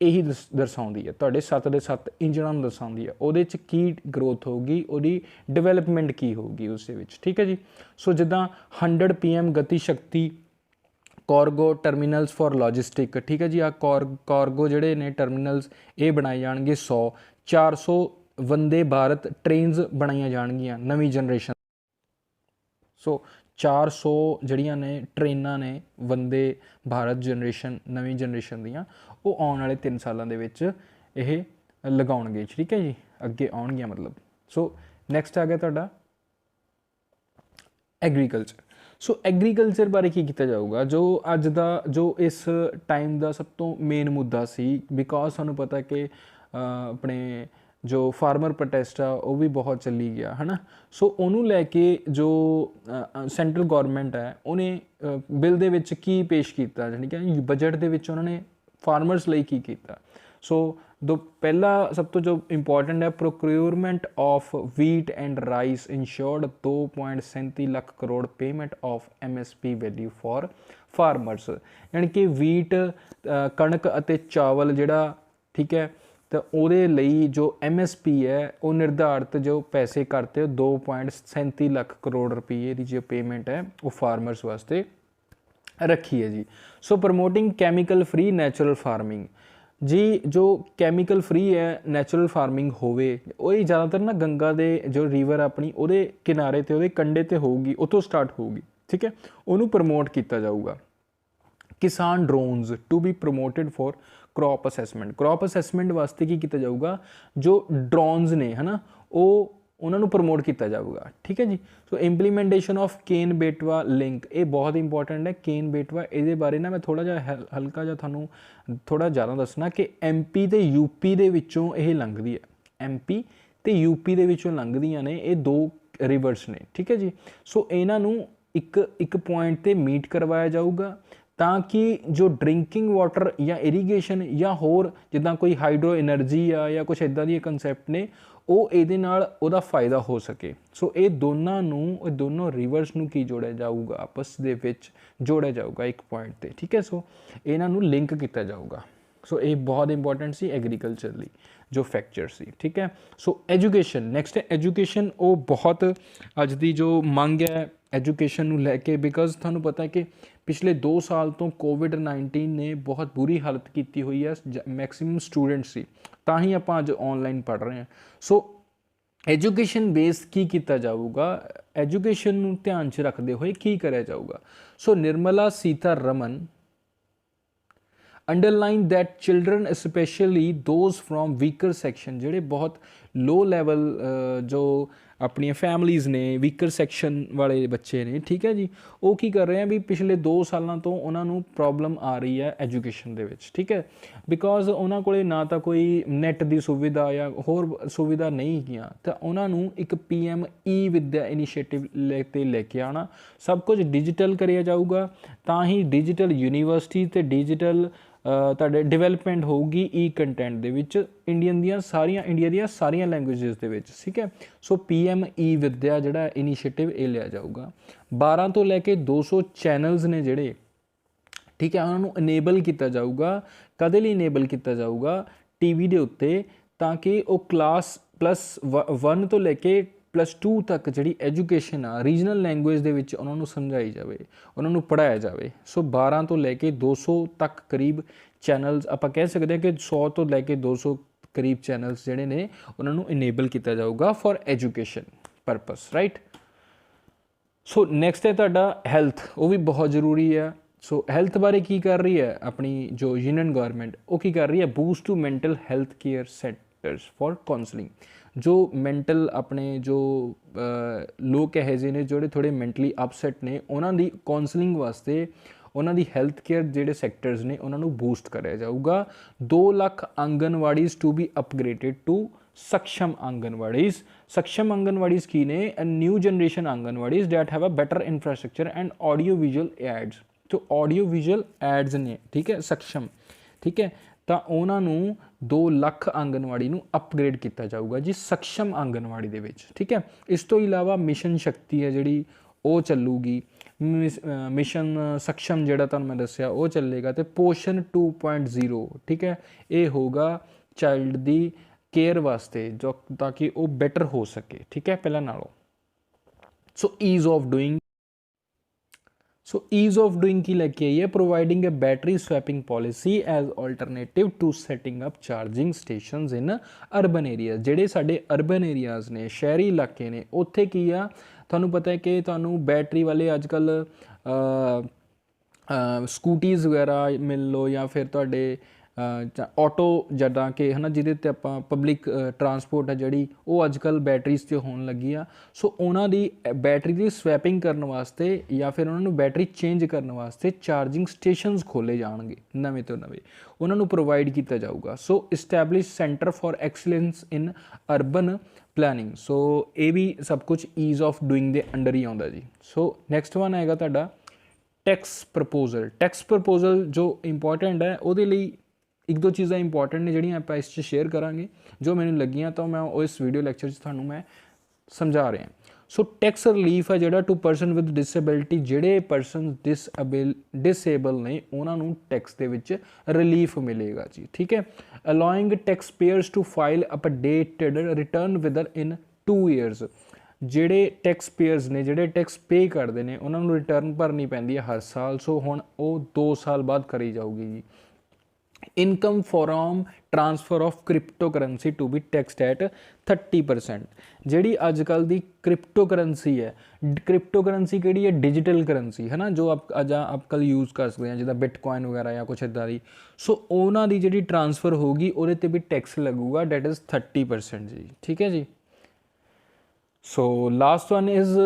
ਇਹੀ ਦਰਸਾਉਂਦੀ ਹੈ, ਤੁਹਾਡੇ 7 ਦੇ 7 ਇੰਜਣਾਂ ਨੂੰ ਦਰਸਾਉਂਦੀ ਹੈ, ਉਹਦੇ 'ਚ ਕੀ ਗਰੋਥ ਹੋਊਗੀ, ਉਹਦੀ ਡਿਵੈਲਪਮੈਂਟ ਕੀ ਹੋਊਗੀ ਉਸ ਦੇ ਵਿੱਚ, ਠੀਕ ਹੈ ਜੀ। ਸੋ ਜਿੱਦਾਂ 100 PM ਗਤੀ ਸ਼ਕਤੀ ਕਾਰਗੋ ਟਰਮੀਨਲਸ ਫॉर ਲੌਜਿਸਟਿਕ, ਠੀਕ ਹੈ ਜੀ, ਆ ਕਾਰਗੋ ਜਿਹੜੇ ਨੇ ਟਰਮੀਨਲਸ ਇਹ ਬਣਾਏ ਜਾਣਗੇ 100। 400 ਵੰਦੇ ਭਾਰਤ ਟ੍ਰੇਨਸ ਬਣਾਈਆਂ ਜਾਣਗੀਆਂ ਨਵੀਂ ਜਨਰੇਸ਼ਨ। ਸੋ 400 ਜਿਹੜੀਆਂ ਨੇ ਟ੍ਰੇਨਾਂ ਨੇ ਵੰਦੇ ਭਾਰਤ ਜਨਰੇਸ਼ਨ ਨਵੀਂ ਜਨਰੇਸ਼ਨ ਦੀਆਂ, ਉਹ ਆਉਣ ਵਾਲੇ 3 ਸਾਲਾਂ ਦੇ ਵਿੱਚ ਇਹ ਲਗਾਉਣਗੇ, ਠੀਕ ਹੈ ਜੀ, ਅੱਗੇ ਆਉਣਗੀਆਂ ਮਤਲਬ। ਸੋ ਨੈਕਸਟ ਆ ਗਿਆ ਤੁਹਾਡਾ ਐਗਰੀਕਲਚਰ। ਸੋ ਐਗਰੀਕਲਚਰ ਬਾਰੇ ਕੀ ਕੀਤਾ ਜਾਊਗਾ, ਜੋ ਅੱਜ ਦਾ ਜੋ ਇਸ ਟਾਈਮ ਦਾ ਸਭ ਤੋਂ ਮੇਨ ਮੁੱਦਾ ਸੀ, ਬਿਕੋਜ਼ ਸਾਨੂੰ ਪਤਾ ਕਿ ਆਪਣੇ ਜੋ ਫਾਰਮਰ ਪ੍ਰੋਟੈਸਟ ਆ ਉਹ ਵੀ ਬਹੁਤ ਚੱਲੀ ਗਿਆ ਹੈ ਨਾ। ਸੋ ਉਹਨੂੰ ਲੈ ਕੇ ਜੋ ਸੈਂਟਰਲ ਗੌਰਮੈਂਟ ਹੈ ਉਹਨੇ ਬਿੱਲ ਦੇ ਵਿੱਚ ਕੀ ਪੇਸ਼ ਕੀਤਾ, ਜਾਣੀ ਕਿ ਬਜਟ ਦੇ ਵਿੱਚ ਉਹਨਾਂ ਨੇ ਫਾਰਮਰਸ ਲਈ ਕੀ ਕੀਤਾ। ਸੋ ਪਹਿਲਾ ਸਭ ਤੋਂ ਜੋ ਇੰਪੋਰਟੈਂਟ ਹੈ, procurement of wheat and rice ensured 2.37 lakh crore payment of MSP value for farmers, ਯਾਨੀ ਕਿ ਵੀਟ ਕਣਕ ਅਤੇ ਚਾਵਲ ਜਿਹੜਾ, ਠੀਕ ਹੈ, ਤਾਂ ਉਹਦੇ ਲਈ ਜੋ MSP ਹੈ ਉਹ ਨਿਰਧਾਰਿਤ ਜੋ ਪੈਸੇ ਕਰਤੇ 2.37 ਲੱਖ ਕਰੋੜ ਰੁਪਏ ਦੀ ਜੋ ਪੇਮੈਂਟ ਹੈ ਉਹ ਫਾਰਮਰਸ ਵਾਸਤੇ ਰੱਖੀ ਹੈ ਜੀ। ਸੋ ਪ੍ਰਮੋਟਿੰਗ ਕੈਮੀਕਲ ਫ੍ਰੀ ਨੈਚੁਰਲ ਫਾਰਮਿੰਗ ਜੀ, ਜੋ ਕੈਮੀਕਲ ਫ੍ਰੀ ਹੈ ਨੈਚੁਰਲ ਫਾਰਮਿੰਗ ਹੋਵੇ, ਉਹ ਹੀ ਜ਼ਿਆਦਾਤਰ ਨਾ ਗੰਗਾ ਦੇ ਜੋ ਰਿਵਰ ਆਪਣੀ ਉਹਦੇ ਕਿਨਾਰੇ 'ਤੇ ਉਹਦੇ ਕੰਢੇ 'ਤੇ ਹੋਊਗੀ, ਉੱਥੋਂ ਸਟਾਰਟ ਹੋਊਗੀ, ਠੀਕ ਹੈ, ਉਹਨੂੰ ਪ੍ਰਮੋਟ ਕੀਤਾ ਜਾਊਗਾ। Kisan drones to be promoted for crop assessment, crop assessment ਵਾਸਤੇ ਕੀ ਕੀਤਾ ਜਾਊਗਾ, ਜੋ ਡਰੋਨਸ ਨੇ ਹੈ ਨਾ ਉਹ ਉਹਨਾਂ ਨੂੰ ਪ੍ਰਮੋਟ ਕੀਤਾ ਜਾਊਗਾ, ਠੀਕ ਹੈ ਜੀ। ਸੋ ਇੰਪਲੀਮੈਂਟੇਸ਼ਨ ਆਫ ਕੇਨ ਬੇਟਵਾ ਲਿੰਕ, ਇਹ ਬਹੁਤ ਇੰਪੋਰਟੈਂਟ ਹੈ ਕੇਨ ਬੇਟਵਾ। ਇਹਦੇ ਬਾਰੇ ਨਾ ਮੈਂ ਥੋੜ੍ਹਾ ਜਿਹਾ ਹਲਕਾ ਜਿਹਾ ਤੁਹਾਨੂੰ ਥੋੜ੍ਹਾ ਜ਼ਿਆਦਾ ਦੱਸਣਾ ਕਿ MP ਤੇ UP ਦੇ ਵਿੱਚੋਂ ਇਹ ਲੰਘਦੀ ਹੈ, MP ਤੇ UP ਦੇ ਵਿੱਚੋਂ ਲੰਘਦੀਆਂ ਨੇ ਇਹ 2 ਰਿਵਰਸ ਨੇ, ਠੀਕ ਹੈ ਜੀ। ਸੋ ਇਹਨਾਂ ਨੂੰ ਇੱਕ ਪੁਆਇੰਟ 'ਤੇ ਮੀਟ ਕਰਵਾਇਆ ਜਾਊਗਾ ਤਾਂ ਕਿ ਜੋ ਡਰਿੰਕਿੰਗ ਵਾਟਰ ਜਾਂ ਇਰੀਗੇਸ਼ਨ ਜਾਂ ਹੋਰ ਜਿੱਦਾਂ ਕੋਈ ਹਾਈਡਰੋ ਐਨਰਜੀ ਆ ਜਾਂ ਕੁਛ ਇੱਦਾਂ ਦੀਆਂ ਕੰਸੈਪਟ ਨੇ ਉਹ ਇਹਦੇ ਨਾਲ ਉਹਦਾ ਫਾਇਦਾ ਹੋ ਸਕੇ। ਸੋ ਇਹ ਦੋਨੋਂ ਰਿਵਰਸ ਨੂੰ ਕੀ ਜੋੜਿਆ ਜਾਊਗਾ, ਆਪਸ ਦੇ ਵਿੱਚ ਜੋੜਿਆ ਜਾਊਗਾ ਇੱਕ ਪੁਆਇੰਟ 'ਤੇ, ਠੀਕ ਹੈ। ਸੋ ਇਹਨਾਂ ਨੂੰ ਲਿੰਕ ਕੀਤਾ ਜਾਊਗਾ। ਸੋ ਇਹ ਬਹੁਤ ਇੰਪੋਰਟੈਂਟ ਸੀ ਐਗਰੀਕਲਚਰ ਲਈ ਜੋ ਫੈਕਚਰ ਸੀ, ਠੀਕ ਹੈ। ਸੋ ਐਜੂਕੇਸ਼ਨ ਨੈਕਸਟ ਹੈ, ਐਜੂਕੇਸ਼ਨ ਉਹ ਬਹੁਤ ਅੱਜ ਦੀ ਜੋ ਮੰਗ ਹੈ ਐਜੂਕੇਸ਼ਨ ਨੂੰ ਲੈ ਕੇ, ਬਿਕਾਜ਼ ਤੁਹਾਨੂੰ ਪਤਾ ਕਿ ਪਿਛਲੇ 2 ਸਾਲ ਤੋਂ COVID-19 ਨੇ ਬਹੁਤ ਬੁਰੀ ਹਾਲਤ ਕੀਤੀ ਹੋਈ ਹੈ, ਮੈਕਸਿਮਮ ਸਟੂਡੈਂਟਸ ਸੀ, ਤਾਂ ਹੀ ਆਪਾਂ ਅੱਜ ਔਨਲਾਈਨ ਪੜ੍ਹ ਰਹੇ ਹਾਂ। ਸੋ ਐਜੂਕੇਸ਼ਨ ਬੇਸ ਕੀ ਕੀਤਾ ਜਾਊਗਾ, ਐਜੂਕੇਸ਼ਨ ਨੂੰ ਧਿਆਨ 'ਚ ਰੱਖਦੇ ਹੋਏ ਕੀ ਕਰਿਆ ਜਾਊਗਾ। So Nirmala Sitharaman underline that children specially those from weaker section, ਜਿਹੜੇ ਬਹੁਤ ਲੋ ਲੈਵਲ ਜੋ ਆਪਣੀਆਂ ਫੈਮਲੀਜ਼ ਨੇ, ਵੀਕਰ ਸੈਕਸ਼ਨ ਵਾਲੇ ਬੱਚੇ ਨੇ, ਠੀਕ ਹੈ ਜੀ, ਉਹ ਕੀ ਕਰ ਰਹੇ ਆ ਵੀ ਪਿਛਲੇ 2 ਸਾਲਾਂ ਤੋਂ ਉਹਨਾਂ ਨੂੰ ਪ੍ਰੋਬਲਮ ਆ ਰਹੀ ਹੈ ਐਜੂਕੇਸ਼ਨ ਦੇ ਵਿੱਚ, ਠੀਕ ਹੈ, ਬਿਕੋਜ਼ ਉਹਨਾਂ ਕੋਲ ਨਾ ਤਾਂ ਕੋਈ ਨੈੱਟ ਦੀ ਸੁਵਿਧਾ ਜਾਂ ਹੋਰ ਸੁਵਿਧਾ ਨਹੀਂ ਹੈਗੀਆਂ, ਤਾਂ ਉਹਨਾਂ ਨੂੰ ਇੱਕ PM E-ਵਿਦਿਆ ਇਨੀਸ਼ੀਏਟਿਵ ਲੈ ਕੇ ਆਉਣਾ, ਸਭ ਕੁਝ ਡਿਜੀਟਲ ਕਰਿਆ ਜਾਊਗਾ, ਤਾਂ ਹੀ ਡਿਜੀਟਲ ਯੂਨੀਵਰਸਿਟੀ ਅਤੇ ਡਿਜੀਟਲ ਤੁਹਾਡੇ ਡਿਵੈਲਪਮੈਂਟ ਹੋਊਗੀ ਈ ਕੰਟੈਂਟ ਦੇ ਵਿੱਚ ਇੰਡੀਆ ਦੀਆਂ ਸਾਰੀਆਂ ਲੈਂਗੁਏਜਸ ਦੇ ਵਿੱਚ, ਠੀਕ ਹੈ। ਸੋ PM E-ਵਿਦਿਆ ਜਿਹੜਾ ਇਨੀਸ਼ੀਏਟਿਵ ਇਹ ਲਿਆ ਜਾਊਗਾ। 12 ਤੋਂ ਲੈ ਕੇ 200 ਚੈਨਲਸ ਨੇ ਜਿਹੜੇ, ਠੀਕ ਹੈ, ਉਹਨਾਂ ਨੂੰ ਇਨੇਬਲ ਕੀਤਾ ਜਾਊਗਾ। ਕਦੇ ਲਈ ਇਨੇਬਲ ਕੀਤਾ ਜਾਊਗਾ, TV ਦੇ ਉੱਤੇ, ਤਾਂ ਕਿ ਉਹ ਕਲਾਸ +1 ਤੋਂ ਲੈ ਕੇ +2 ਤੱਕ ਜਿਹੜੀ ਐਜੂਕੇਸ਼ਨ ਆ ਰੀਜਨਲ ਲੈਂਗੁਏਜ ਦੇ ਵਿੱਚ ਉਹਨਾਂ ਨੂੰ ਸਮਝਾਈ ਜਾਵੇ, ਉਹਨਾਂ ਨੂੰ ਪੜ੍ਹਾਇਆ ਜਾਵੇ। ਸੋ 12 ਤੋਂ ਲੈ ਕੇ 200 ਤੱਕ ਕਰੀਬ ਚੈਨਲਸ, ਆਪਾਂ ਕਹਿ ਸਕਦੇ ਹਾਂ ਕਿ 100 ਤੋਂ ਲੈ ਕੇ 200 ਕਰੀਬ ਚੈਨਲਸ ਜਿਹੜੇ ਨੇ ਉਹਨਾਂ ਨੂੰ ਇਨੇਬਲ ਕੀਤਾ ਜਾਊਗਾ for education purpose, right. So next ਹੈ ਤੁਹਾਡਾ ਹੈਲਥ, ਉਹ ਵੀ ਬਹੁਤ ਜ਼ਰੂਰੀ ਹੈ। ਸੋ ਹੈਲਥ ਬਾਰੇ ਕੀ ਕਰ ਰਹੀ ਹੈ ਆਪਣੀ ਜੋ ਯੂਨੀਅਨ ਗਵਰਨਮੈਂਟ, ਉਹ ਕੀ ਕਰ ਰਹੀ ਹੈ, boost to mental health care centres for counselling. ਜੋ ਮੈਂਟਲ ਆਪਣੇ ਜੋ ਲੋਕ ਇਹੋ ਜਿਹੇ ਨੇ ਜਿਹੜੇ ਥੋੜ੍ਹੇ ਮੈਂਟਲੀ ਅਪਸੈਟ ਨੇ, ਉਹਨਾਂ ਦੀ ਕਾਉਂਸਲਿੰਗ ਵਾਸਤੇ ਉਹਨਾਂ ਦੀ ਹੈਲਥ ਕੇਅਰ ਜਿਹੜੇ ਸੈਕਟਰਸ ਨੇ ਉਹਨਾਂ ਨੂੰ ਬੂਸਟ ਕਰਿਆ ਜਾਊਗਾ। 2 lakh anganwadis to be upgraded to Saksham anganwadis. Saksham anganwadis ਕੀ ਨੇ, new generation anganwadis that have a better infrastructure and audio visual aids. ਜੋ ਆਡੀਓ ਵਿਜ਼ੂਅਲ ਐਡਸ ਨੇ, ਠੀਕ ਹੈ, ਸਕਸ਼ਮ, ਠੀਕ ਹੈ, ਤਾਂ ਉਹਨਾਂ ਨੂੰ 2 ਲੱਖ ਆਂਗਨਵਾੜੀ ਨੂੰ ਅਪਗ੍ਰੇਡ ਕੀਤਾ ਜਾਊਗਾ ਜੀ ਸક્ષਮ ਆਂਗਨਵਾੜੀ ਦੇ ਵਿੱਚ। ਠੀਕ ਹੈ, ਇਸ ਤੋਂ ਇਲਾਵਾ ਮਿਸ਼ਨ ਸ਼ਕਤੀ ਹੈ ਜਿਹੜੀ ਉਹ ਚੱਲੂਗੀ, ਮਿਸ਼ਨ ਸક્ષਮ ਜਿਹੜਾ ਤੁਹਾਨੂੰ ਮੈਂ ਦੱਸਿਆ ਉਹ ਚੱਲੇਗਾ, ਅਤੇ ਪੋਸ਼ਣ 2.0 ਠੀਕ ਹੈ ਇਹ ਹੋਊਗਾ ਚਾਈਲਡ ਦੀ ਕੇਅਰ ਵਾਸਤੇ ਜੋ ਤਾਂ ਕਿ ਉਹ ਬੈਟਰ ਹੋ ਸਕੇ। ਠੀਕ ਹੈ ਪਹਿਲਾਂ ਨਾਲੋਂ। So ease of doing, so ease of doing ਕੀ ਲੈ ਕੇ ਆਈ ਹੈ, providing a battery swapping policy as alternative to setting up charging stations in urban area. ਜਿਹੜੇ ਸਾਡੇ ਅਰਬਨ ਏਰੀਆਜ਼ ਨੇ, ਸ਼ਹਿਰੀ ਇਲਾਕੇ ਨੇ, ਉੱਥੇ ਕੀ ਆ ਤੁਹਾਨੂੰ ਪਤਾ ਹੈ ਕਿ ਤੁਹਾਨੂੰ ਬੈਟਰੀ ਵਾਲੇ ਅੱਜ ਕੱਲ੍ਹ ਸਕੂਟੀਜ਼ ਵਗੈਰਾ ਮਿਲ ਲਓ, ਜਾਂ ਫਿਰ ਤੁਹਾਡੇ ਆਟੋ ਜਿੱਦਾਂ ਕਿ ਹੈ ਨਾ, ਜਿਹਦੇ 'ਤੇ ਆਪਾਂ ਪਬਲਿਕ ਟਰਾਂਸਪੋਰਟ ਹੈ ਜਿਹੜੀ ਉਹ ਅੱਜ ਕੱਲ੍ਹ ਬੈਟਰੀਜ਼ 'ਤੇ ਹੋਣ ਲੱਗੀ ਆ। ਸੋ ਉਹਨਾਂ ਦੀ ਬੈਟਰੀ ਦੀ ਸਵੈਪਿੰਗ ਕਰਨ ਵਾਸਤੇ ਜਾਂ ਫਿਰ ਉਹਨਾਂ ਨੂੰ ਬੈਟਰੀ ਚੇਂਜ ਕਰਨ ਵਾਸਤੇ ਚਾਰਜਿੰਗ ਸਟੇਸ਼ਨਸ ਖੋਲ੍ਹੇ ਜਾਣਗੇ ਨਵੇਂ ਤੋਂ ਨਵੇਂ, ਉਹਨਾਂ ਨੂੰ ਪ੍ਰੋਵਾਈਡ ਕੀਤਾ ਜਾਊਗਾ। So establish centre for excellence in urban planning. So ਇਹ ਵੀ ਸਭ ਕੁਝ ਈਜ਼ ਆਫ ਡੂਇੰਗ ਦੇ ਅੰਡਰ ਹੀ ਆਉਂਦਾ ਜੀ। ਸੋ ਨੈਕਸਟ ਵਨ ਹੈਗਾ ਤੁਹਾਡਾ ਟੈਕਸ ਪ੍ਰਪੋਜ਼ਲ। ਟੈਕਸ ਪ੍ਰਪੋਜ਼ਲ ਜੋ ਇੰਪੋਰਟੈਂਟ ਹੈ, ਉਹਦੇ ਲਈ ਇੱਕ ਦੋ ਚੀਜ਼ਾਂ ਇੰਪੋਰਟੈਂਟ ਨੇ ਜਿਹੜੀਆਂ ਆਪਾਂ ਇਸ 'ਚ ਸ਼ੇਅਰ ਕਰਾਂਗੇ, ਜੋ ਮੈਨੂੰ ਲੱਗੀਆਂ ਤਾਂ ਮੈਂ ਉਹ ਇਸ ਵੀਡੀਓ ਲੈਕਚਰ 'ਚ ਤੁਹਾਨੂੰ ਮੈਂ ਸਮਝਾ ਰਿਹਾ। ਸੋ ਟੈਕਸ ਰਿਲੀਫ ਹੈ ਜਿਹੜਾ ਟੂ ਪਰਸਨ ਵਿਦ ਡਿਸੇਬਿਲਿਟੀ, ਜਿਹੜੇ ਪਰਸਨ ਡਿਸੇਬਲ ਨੇ ਉਹਨਾਂ ਨੂੰ ਟੈਕਸ ਦੇ ਵਿੱਚ ਰਿਲੀਫ ਮਿਲੇਗਾ ਜੀ। ਠੀਕ ਹੈ, allowing tax payers to file updated return within in 2 years। ਜਿਹੜੇ ਟੈਕਸ ਪੇਅਰਸ ਨੇ, ਜਿਹੜੇ ਟੈਕਸ ਪੇ ਕਰਦੇ ਨੇ, ਉਹਨਾਂ ਨੂੰ ਰਿਟਰਨ ਭਰਨੀ ਪੈਂਦੀ ਹੈ ਹਰ ਸਾਲ। ਸੋ ਹੁਣ ਉਹ 2 ਸਾਲ ਬਾਅਦ ਕਰੀ ਜਾਊਗੀ ਜੀ। Income from transfer of crypto currency to be taxed at 30%। ਜਿਹੜੀ ਅੱਜ ਕੱਲ੍ਹ ਦੀ ਕ੍ਰਿਪਟੋ ਕਰੰਸੀ ਹੈ, ਕ੍ਰਿਪਟੋ ਕਰੰਸੀ ਕਿਹੜੀ ਹੈ, ਡਿਜੀਟਲ ਕਰੰਸੀ ਹੈ ਨਾ, ਜੋ ਆਪ ਕੱਲ੍ਹ ਯੂਜ਼ ਕਰ ਸਕਦੇ ਹਾਂ, ਜਿੱਦਾਂ ਬਿਟਕੋਇਨ ਵਗੈਰਾ ਜਾਂ ਕੁਛ ਇੱਦਾਂ ਦੀ। ਸੋ ਉਹਨਾਂ ਦੀ ਜਿਹੜੀ ਟਰਾਂਸਫਰ ਹੋਊਗੀ ਉਹਦੇ 'ਤੇ ਵੀ ਟੈਕਸ ਲੱਗੂਗਾ, ਡੈਟ ਇਜ਼ 30% ਜੀ। ਠੀਕ ਹੈ ਜੀ। So last one is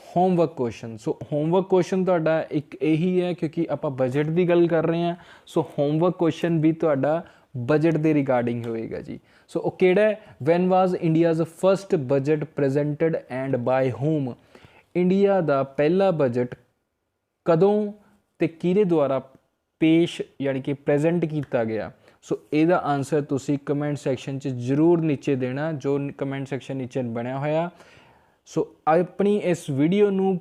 homework question. So homework question ਤੁਹਾਡਾ ਇੱਕ ਇਹੀ ਹੈ, ਕਿਉਂਕਿ ਆਪਾਂ ਬਜਟ ਦੀ ਗੱਲ ਕਰ ਰਹੇ ਹਾਂ, ਸੋ ਹੋਮਵਰਕ ਕੁਐਸਚਨ ਵੀ ਤੁਹਾਡਾ ਬਜਟ ਦੇ ਰਿਗਾਰਡਿੰਗ ਹੋਏਗਾ ਜੀ। ਸੋ ਉਹ ਕਿਹੜਾ ਹੈ, when was India's first budget presented and by whom. India ਦਾ ਪਹਿਲਾ ਬਜਟ ਕਦੋਂ ਤੇ ਕਿਹਦੇ ਦੁਆਰਾ ਪੇਸ਼ ਯਾਨੀ ਕਿ ਪ੍ਰੈਜ਼ੈਂਟ ਕੀਤਾ ਗਿਆ। ਸੋ ਇਹਦਾ ਆਨਸਰ ਤੁਸੀਂ ਕਮੈਂਟ ਸੈਕਸ਼ਨ 'ਚ ਜ਼ਰੂਰ ਨੀਚੇ ਦੇਣਾ, ਜੋ ਕਮੈਂਟ ਸੈਕਸ਼ਨ ਨੀਚੇ ਬਣਿਆ ਹੋਇਆ। ਸੋ ਆਪਣੀ ਇਸ ਵੀਡੀਓ ਨੂੰ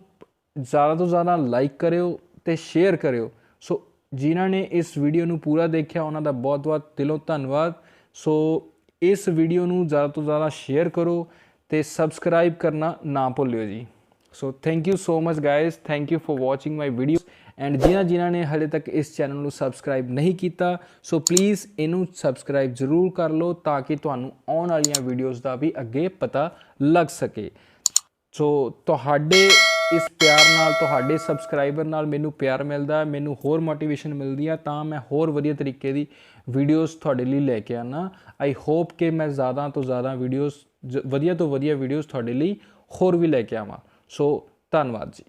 ਜ਼ਿਆਦਾ ਤੋਂ ਜ਼ਿਆਦਾ ਲਾਈਕ ਕਰਿਓ ਅਤੇ ਸ਼ੇਅਰ ਕਰਿਓ। ਸੋ ਜਿਨ੍ਹਾਂ ਨੇ ਇਸ ਵੀਡੀਓ ਨੂੰ ਪੂਰਾ ਦੇਖਿਆ ਉਹਨਾਂ ਦਾ ਬਹੁਤ ਬਹੁਤ ਦਿਲੋਂ ਧੰਨਵਾਦ। ਸੋ ਇਸ ਵੀਡੀਓ ਨੂੰ ਜ਼ਿਆਦਾ ਤੋਂ ਜ਼ਿਆਦਾ ਸ਼ੇਅਰ ਕਰੋ ਅਤੇ ਸਬਸਕ੍ਰਾਈਬ ਕਰਨਾ ਨਾ ਭੁੱਲਿਓ ਜੀ। So thank you so much guys, thank you for watching my video. And ਜਿਨ੍ਹਾਂ ਨੇ ਹਾਲੇ ਤੱਕ ਇਸ ਚੈਨਲ ਨੂੰ ਸਬਸਕ੍ਰਾਈਬ ਨਹੀਂ ਕੀਤਾ, ਸੋ ਪਲੀਜ਼ ਇਹਨੂੰ ਸਬਸਕ੍ਰਾਈਬ ਜ਼ਰੂਰ ਕਰ ਲਓ ਤਾਂ ਕਿ ਤੁਹਾਨੂੰ ਆਉਣ ਵਾਲੀਆਂ ਵੀਡੀਓਜ਼ ਦਾ ਵੀ ਅੱਗੇ ਪਤਾ ਲੱਗ ਸਕੇ। ਸੋ ਤੁਹਾਡੇ ਇਸ ਪਿਆਰ ਨਾਲ, ਤੁਹਾਡੇ ਸਬਸਕ੍ਰਾਈਬਰ ਨਾਲ ਮੈਨੂੰ ਪਿਆਰ ਮਿਲਦਾ, ਮੈਨੂੰ ਹੋਰ ਮੋਟੀਵੇਸ਼ਨ ਮਿਲਦੀ ਆ, ਤਾਂ ਮੈਂ ਹੋਰ ਵਧੀਆ ਤਰੀਕੇ ਦੀ ਵੀਡੀਓਜ਼ ਤੁਹਾਡੇ ਲਈ ਲੈ ਕੇ ਆਉਣਾ। ਆਈ ਹੋਪ ਕਿ ਮੈਂ ਜ਼ਿਆਦਾ ਤੋਂ ਜ਼ਿਆਦਾ ਵੀਡੀਓਜ਼, ਵਧੀਆ ਤੋਂ ਵਧੀਆ ਵੀਡੀਓਜ਼ ਤੁਹਾਡੇ ਲਈ ਹੋਰ ਵੀ ਲੈ ਕੇ ਆਵਾਂ। ਸੋ ਧੰਨਵਾਦ ਜੀ।